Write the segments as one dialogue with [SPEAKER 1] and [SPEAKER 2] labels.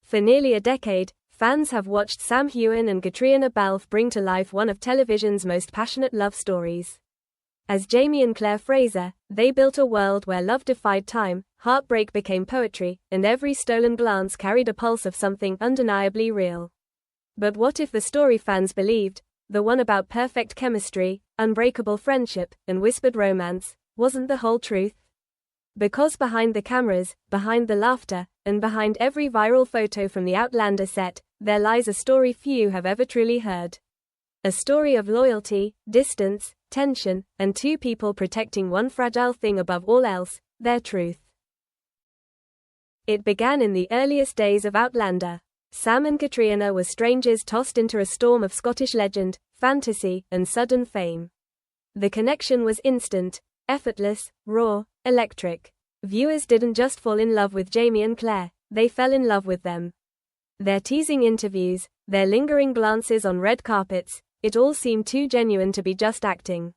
[SPEAKER 1] For nearly a decade, fans have watched Sam Heughan and Caitriona Balfe bring to life one of television's most passionate love stories. As Jamie and Claire Fraser, they built a world where love defied time, heartbreak became poetry, and every stolen glance carried a pulse of something undeniably real. But what if the story fans believed, the one about perfect chemistry, unbreakable friendship, and whispered romance, wasn't the whole truth? Because behind the cameras, behind the laughter, and behind every viral photo from the Outlander set, there lies a story few have ever truly heard. A story of loyalty, distance, tension, and two people protecting one fragile thing above all else, their truth. It began in the earliest days of Outlander. Sam and Caitriona were strangers tossed into a storm of Scottish legend, fantasy, and sudden fame. The connection was instant, effortless, raw, electric. Viewers didn't just fall in love with Jamie and Claire, they fell in love with them. Their teasing interviews, their lingering glances on red carpets, it all seemed too genuine to be just acting.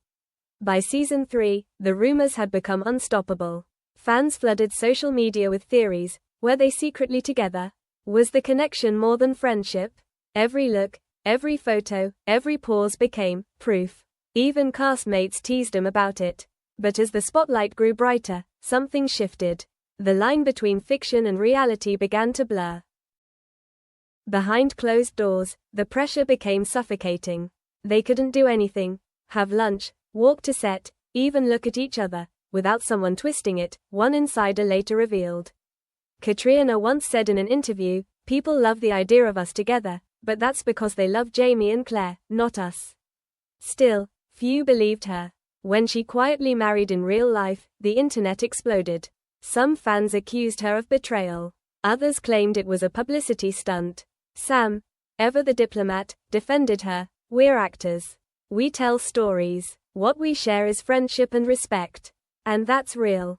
[SPEAKER 1] By season 3, the rumors had become unstoppable. Fans flooded social media with theories. Were they secretly together? Was the connection more than friendship? Every look, every photo, every pause became proof. Even castmates teased them about it. But as the spotlight grew brighter, something shifted. The line between fiction and reality began to blur. Behind closed doors, the pressure became suffocating. They couldn't do anything, have lunch, walk to set, even look at each other, without someone twisting it, one insider later revealed. Caitriona once said in an interview, "People love the idea of us together, but that's because they love Jamie and Claire, not us." Still, few believed her. When she quietly married in real life, the internet exploded. Some fans accused her of betrayal. Others claimed it was a publicity stunt. Sam, ever the diplomat, defended her. "We're actors. We tell stories. What we share is friendship and respect. And that's real."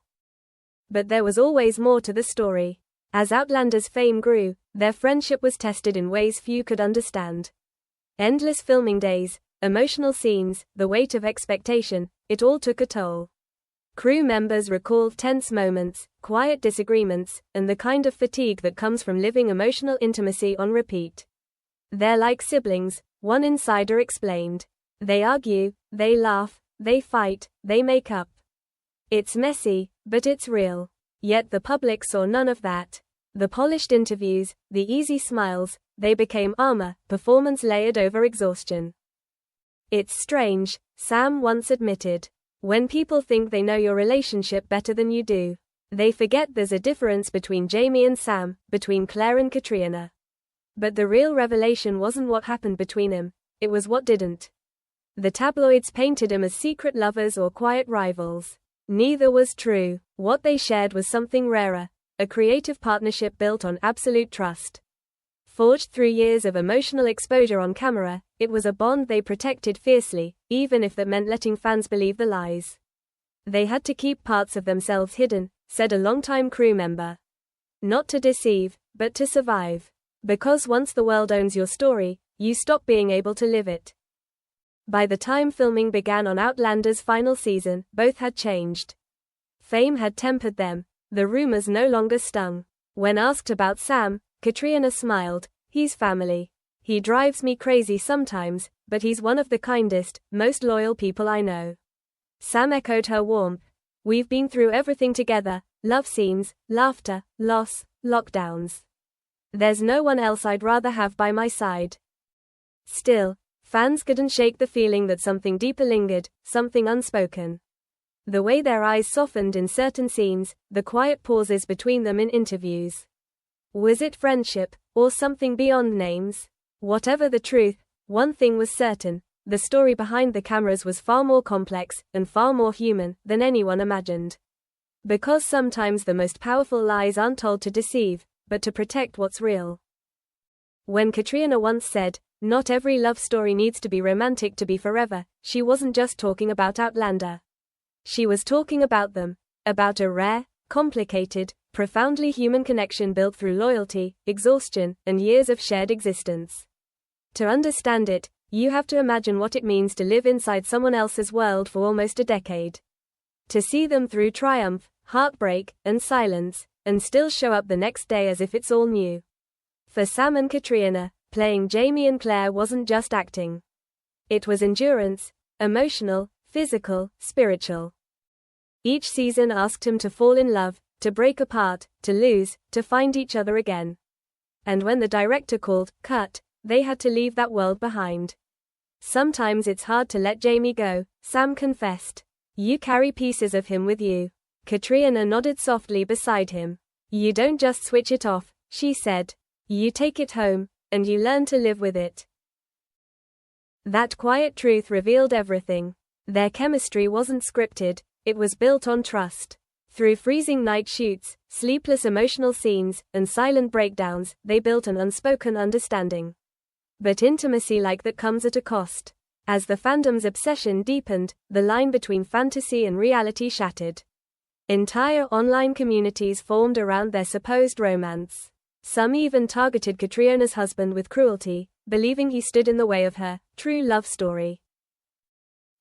[SPEAKER 1] But there was always more to the story. As Outlander's fame grew, their friendship was tested in ways few could understand. Endless filming days, emotional scenes, the weight of expectation, it all took a toll. Crew members recalled tense moments, quiet disagreements, and the kind of fatigue that comes from living emotional intimacy on repeat. "They're like siblings," one insider explained. "They argue, they laugh, they fight, they make up. It's messy, but it's real." Yet the public saw none of that. The polished interviews, the easy smiles, they became armor, performance layered over exhaustion. "It's strange," Sam once admitted. "When people think they know your relationship better than you do, they forget there's a difference between Jamie and Sam, between Claire and Caitriona." But the real revelation wasn't what happened between them, it was what didn't. The tabloids painted them as secret lovers or quiet rivals. Neither was true. What they shared was something rarer, a creative partnership built on absolute trust. Forged through years of emotional exposure on camera, it was a bond they protected fiercely, even if that meant letting fans believe the lies. "They had to keep parts of themselves hidden," said a longtime crew member. "Not to deceive, but to survive. Because once the world owns your story, you stop being able to live it." By the time filming began on Outlander's final season, both had changed. Fame had tempered them. The rumors no longer stung. When asked about Sam, Caitriona smiled. "He's family. He drives me crazy sometimes, but he's one of the kindest, most loyal people I know." Sam echoed her warmth. "We've been through everything together, love scenes, laughter, loss, lockdowns. There's no one else I'd rather have by my side." Still, fans couldn't shake the feeling that something deeper lingered, something unspoken. The way their eyes softened in certain scenes, the quiet pauses between them in interviews. Was it friendship, or something beyond names? Whatever the truth, one thing was certain: the story behind the cameras was far more complex, and far more human, than anyone imagined. Because sometimes the most powerful lies aren't told to deceive, but to protect what's real. When Caitriona once said, "Not every love story needs to be romantic to be forever," she wasn't just talking about Outlander. She was talking about them. About a rare, complicated, profoundly human connection built through loyalty, exhaustion, and years of shared existence. To understand it, you have to imagine what it means to live inside someone else's world for almost a decade. To see them through triumph, heartbreak, and silence, and still show up the next day as if it's all new. For Sam and Caitriona, playing Jamie and Claire wasn't just acting. It was endurance, emotional, physical, spiritual. Each season asked him to fall in love, to break apart, to lose, to find each other again. And when the director called cut, they had to leave that world behind. Sometimes it's hard to let Jamie go, Sam confessed. You carry pieces of him with you. Caitriona nodded softly beside him. You don't just switch it off, she said. You take it home, and you learn to live with it. That quiet truth revealed everything. Their chemistry wasn't scripted, it was built on trust. Through freezing night shoots, sleepless emotional scenes, and silent breakdowns, they built an unspoken understanding. But intimacy like that comes at a cost. As the fandom's obsession deepened, the line between fantasy and reality shattered. Entire online communities formed around their supposed romance. Some even targeted Caitriona's husband with cruelty, believing he stood in the way of her true love story.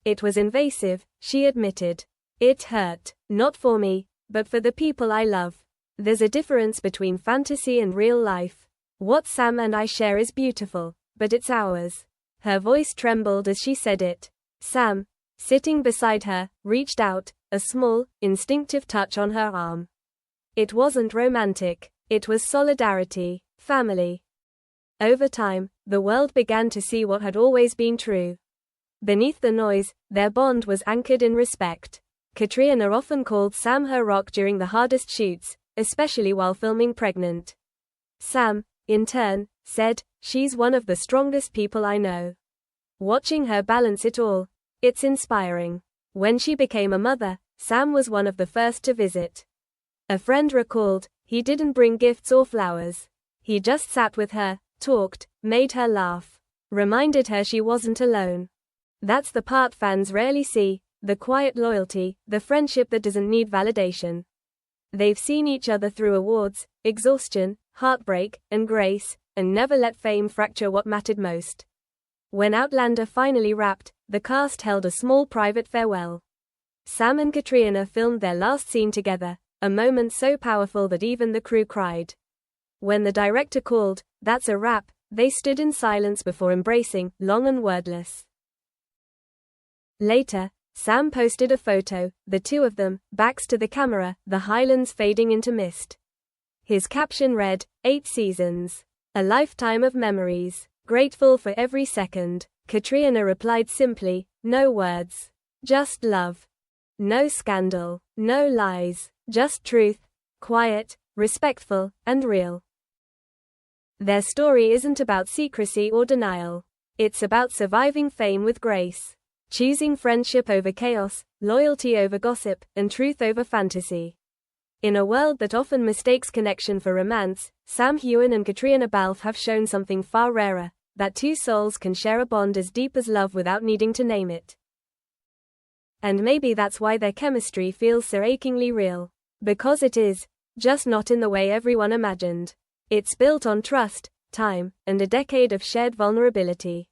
[SPEAKER 1] It was invasive, she admitted. It hurt, not for me, but for the people I love. There's a difference between fantasy and real life. What Sam and I share is beautiful, but it's ours. Her voice trembled as she said it. Sam, sitting beside her, reached out, a small, instinctive touch on her arm. It wasn't romantic, it was solidarity, family. Over time, the world began to see what had always been true. Beneath the noise, their bond was anchored in respect. Caitriona often called Sam her rock during the hardest shoots, especially while filming pregnant. Sam, in turn, said, she's one of the strongest people I know. Watching her balance it all, it's inspiring. When she became a mother, Sam was one of the first to visit. A friend recalled, he didn't bring gifts or flowers. He just sat with her, talked, made her laugh, reminded her she wasn't alone. That's the part fans rarely see, the quiet loyalty, the friendship that doesn't need validation. They've seen each other through awards, exhaustion, heartbreak, and grace, and never let fame fracture what mattered most. When Outlander finally wrapped, the cast held a small private farewell. Sam and Caitriona filmed their last scene together, a moment so powerful that even the crew cried. When the director called, "That's a wrap," they stood in silence before embracing, long and wordless. Later, Sam posted a photo, the two of them, backs to the camera, the highlands fading into mist. His caption read, 8 seasons. A lifetime of memories. Grateful for every second. Caitriona replied simply, no words. Just love. No scandal. No lies. Just truth. Quiet, respectful, and real. Their story isn't about secrecy or denial. It's about surviving fame with grace. Choosing friendship over chaos, loyalty over gossip, and truth over fantasy. In a world that often mistakes connection for romance, Sam Heughan and Caitriona Balfe have shown something far rarer, that two souls can share a bond as deep as love without needing to name it. And maybe that's why their chemistry feels so achingly real. Because it is, just not in the way everyone imagined. It's built on trust, time, and a decade of shared vulnerability.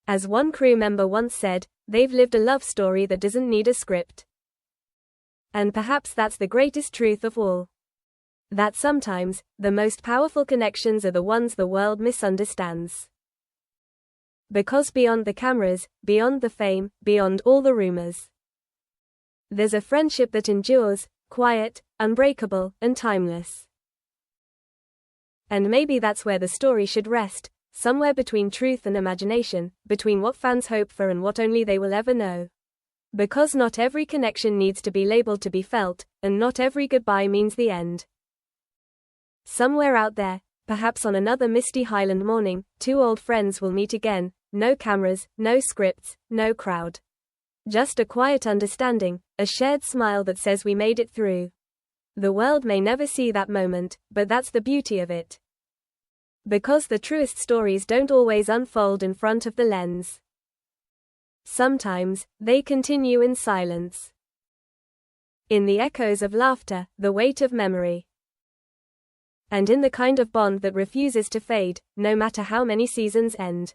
[SPEAKER 1] As one crew member once said, they've lived a love story that doesn't need a script. And perhaps that's the greatest truth of all. That sometimes, the most powerful connections are the ones the world misunderstands. Because beyond the cameras, beyond the fame, beyond all the rumors, there's a friendship that endures, quiet, unbreakable, and timeless. And maybe that's where the story should rest. Somewhere between truth and imagination, between what fans hope for and what only they will ever know. Because not every connection needs to be labeled to be felt, and not every goodbye means the end. Somewhere out there, perhaps on another misty Highland morning, two old friends will meet again, no cameras, no scripts, no crowd. Just a quiet understanding, a shared smile that says we made it through. The world may never see that moment, but that's the beauty of it. Because the truest stories don't always unfold in front of the lens. Sometimes, they continue in silence. In the echoes of laughter, the weight of memory. And in the kind of bond that refuses to fade, no matter how many seasons end.